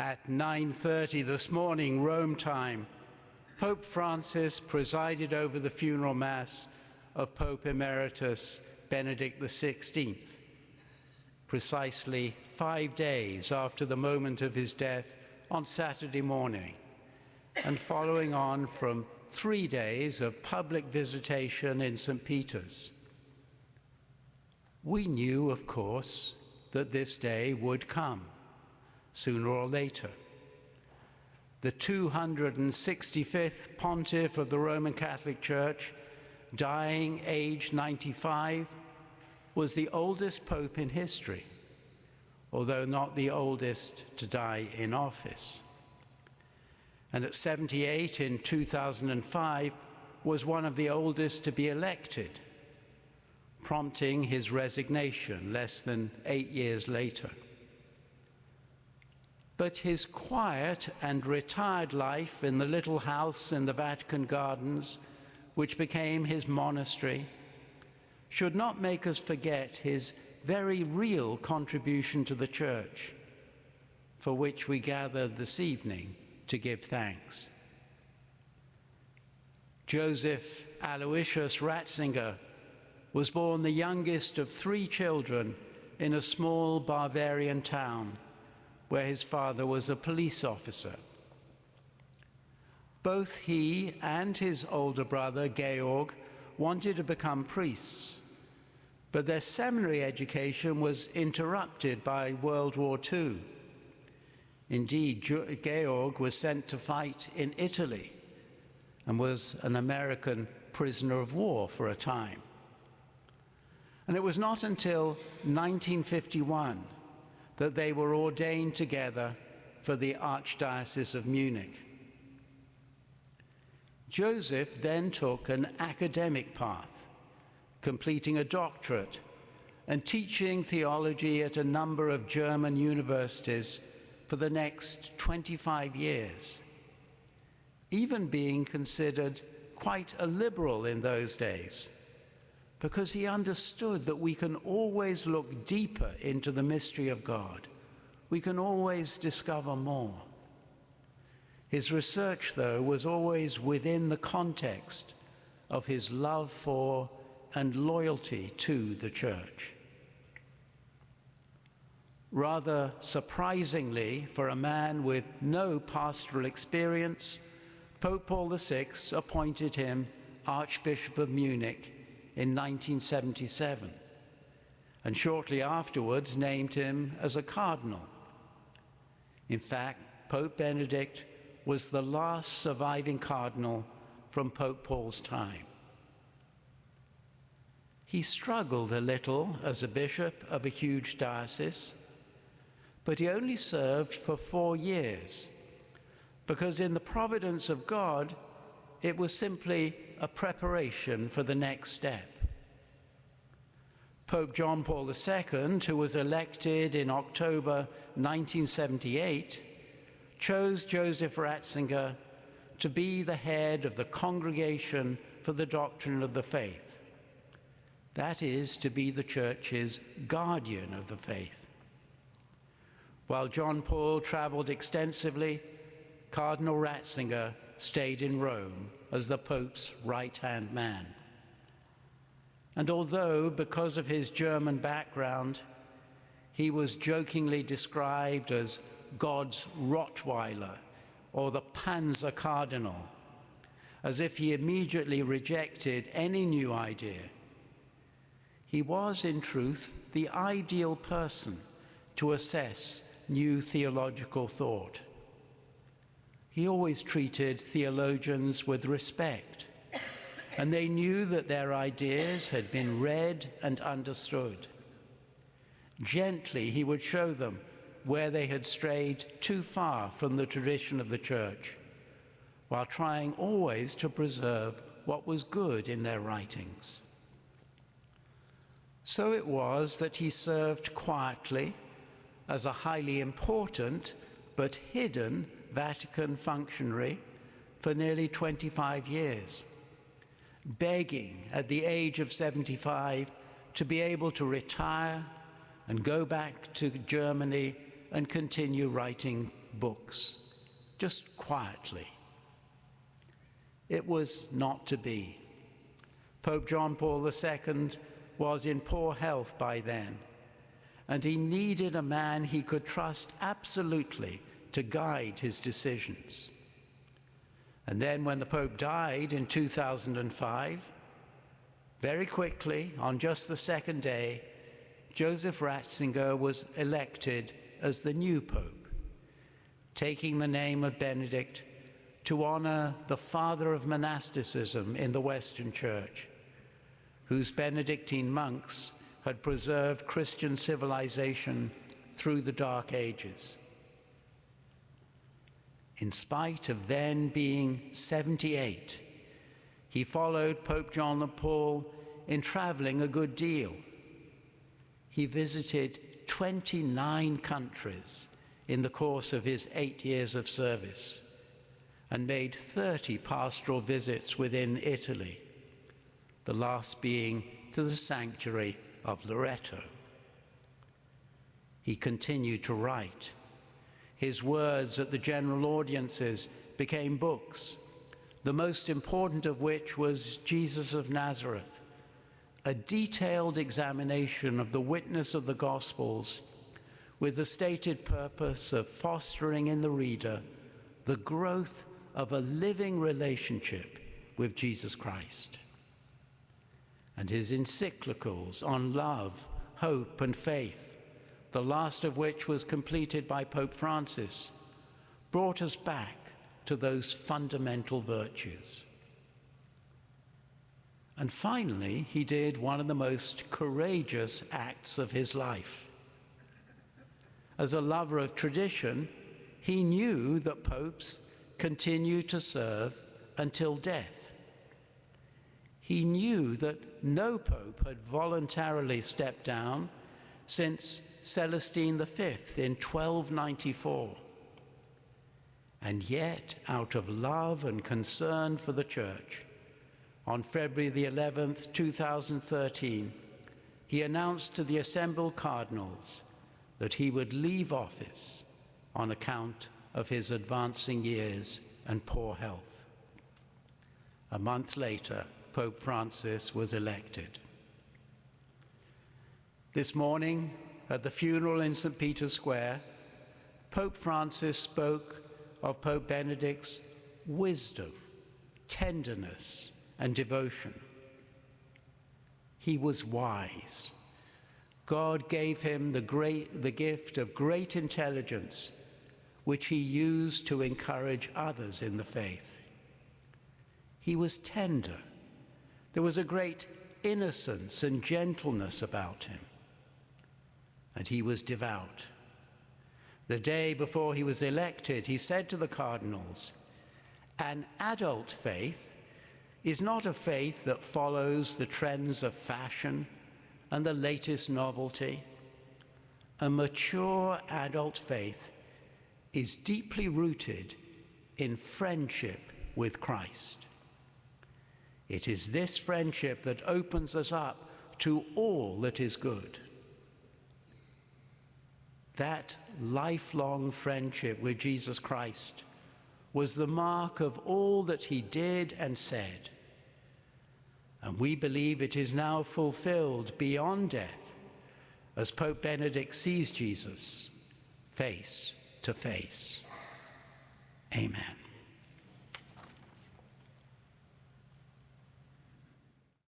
At 9:30 this morning, Rome time, Pope Francis presided over the funeral mass of Pope Emeritus Benedict XVI, precisely 5 days after the moment of his death on Saturday morning, and following on from 3 days of public visitation in St. Peter's. We knew, of course, that this day would come, sooner or later. The 265th pontiff of the Roman Catholic Church, dying aged 95, was the oldest pope in history, although not the oldest to die in office. And at 78 in 2005, was one of the oldest to be elected, prompting his resignation less than 8 years later. But his quiet and retired life in the little house in the Vatican Gardens, which became his monastery, should not make us forget his very real contribution to the Church, for which we gathered this evening to give thanks. Joseph Aloysius Ratzinger was born the youngest of 3 children in a small Bavarian town where his father was a police officer. Both he and his older brother, Georg, wanted to become priests, but their seminary education was interrupted by World War II. Indeed, Georg was sent to fight in Italy and was an American prisoner of war for a time. And it was not until 1951 that they were ordained together for the Archdiocese of Munich. Joseph then took an academic path, completing a doctorate and teaching theology at a number of German universities for the next 25 years, even being considered quite a liberal in those days, because he understood that we can always look deeper into the mystery of God. We can always discover more. His research, though, was always within the context of his love for and loyalty to the Church. Rather surprisingly, for a man with no pastoral experience, Pope Paul VI appointed him Archbishop of Munich in 1977, and shortly afterwards named him as a cardinal. In fact, Pope Benedict was the last surviving cardinal from Pope Paul's time. He struggled a little as a bishop of a huge diocese, but he only served for 4 years, because in the providence of God, it was simply a preparation for the next step. Pope John Paul II, who was elected in October 1978, chose Joseph Ratzinger to be the head of the Congregation for the Doctrine of the Faith. That is, to be the Church's guardian of the faith. While John Paul traveled extensively, Cardinal Ratzinger stayed in Rome as the Pope's right-hand man. And although, because of his German background, he was jokingly described as God's Rottweiler or the Panzer Cardinal, as if he immediately rejected any new idea, he was, in truth, the ideal person to assess new theological thought. He always treated theologians with respect, and they knew that their ideas had been read and understood. Gently, he would show them where they had strayed too far from the tradition of the Church, while trying always to preserve what was good in their writings. So it was that he served quietly as a highly important but hidden Vatican functionary for nearly 25 years, begging at the age of 75 to be able to retire and go back to Germany and continue writing books, just quietly. It was not to be. Pope John Paul II was in poor health by then, and he needed a man he could trust absolutely to guide his decisions. And then when the Pope died in 2005, very quickly, on just the second day, Joseph Ratzinger was elected as the new Pope, taking the name of Benedict to honor the father of monasticism in the Western Church, whose Benedictine monks had preserved Christian civilization through the Dark Ages. In spite of then being 78, he followed Pope John Paul in traveling a good deal. He visited 29 countries in the course of his 8 years of service and made 30 pastoral visits within Italy, the last being to the sanctuary of Loreto. He continued to write. His words at the general audiences became books, the most important of which was Jesus of Nazareth, a detailed examination of the witness of the Gospels with the stated purpose of fostering in the reader the growth of a living relationship with Jesus Christ. And his encyclicals on love, hope, and faith, the last of which was completed by Pope Francis, brought us back to those fundamental virtues. And finally, he did one of the most courageous acts of his life. As a lover of tradition, he knew that popes continue to serve until death. He knew that no pope had voluntarily stepped down since Celestine V in 1294. And yet, out of love and concern for the Church, on February the 11th, 2013, he announced to the assembled cardinals that he would leave office on account of his advancing years and poor health. A month later, Pope Francis was elected. This morning, at the funeral in St. Peter's Square, Pope Francis spoke of Pope Benedict's wisdom, tenderness, and devotion. He was wise. God gave him the gift of great intelligence, which he used to encourage others in the faith. He was tender. There was a great innocence and gentleness about him. And he was devout. The day before he was elected, he said to the cardinals, "An adult faith is not a faith that follows the trends of fashion and the latest novelty. A mature adult faith is deeply rooted in friendship with Christ. It is this friendship that opens us up to all that is good." That lifelong friendship with Jesus Christ was the mark of all that he did and said. And we believe it is now fulfilled beyond death as Pope Benedict sees Jesus face to face. Amen.